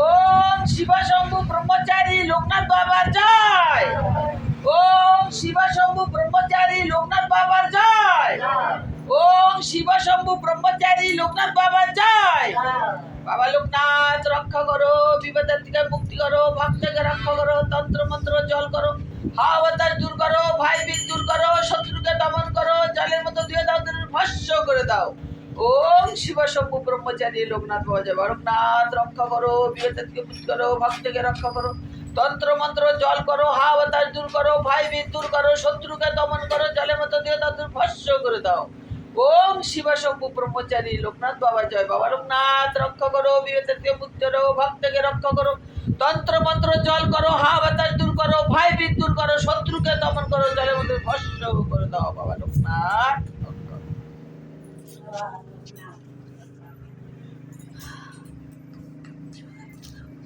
ওম শিব শম্ভু ব্রহ্মচারী লোকনাথ বাবার জয়। ওম শিব শম্ভু ব্রহ্মচারী লোকনাথ বাবার জয়। ওম শিব শম্ভু ব্রহ্মচারী লোকনাথ বাবার জয়। বাবা লোকনাথ রক্ষা করো, বিপদের থেকে মুক্তি করো, ভক্তকে রক্ষা করো, তন্ত্র মন্ত্র জল করো, হাওয়া বাতাস দূর করো, ভাই বিদ দূর করো, শত্রুকে দমন করো, জলের মতো দিয়ে দাও, ভস্য করে দাও। ওম শিব শম্ভু ব্রহ্মচারী লোকনাথ বাবা জয়। লোকনাথ রক্ষা করো, বিপদের থেকে মুক্তি করো, ভক্তকে রক্ষা করো, তন্ত্র মন্ত্র জল করো, হাওয়া বাতাস দূর করো, ভাই বিদ দূর করো, শত্রুকে দমন করো, জলের মতো দিয়ে দাও, ভস্য করে দাও। ওম শিব শম্ভু ব্রহ্মচারী লোকনাথ বাবা জয়। বাবা লোকনাথ রক্ষা করো, বিপদের থেকে মুক্তি করো, ভক্তকে রক্ষা করো, তন্ত্র মন্ত্র জল করো, হাওয়া বাতাস দূর করো, ভাই বিদ দূর করো, শত্রুকে দমন করো, জলের মধ্যে ভস্য করে দাও। বাবা লোকনাথ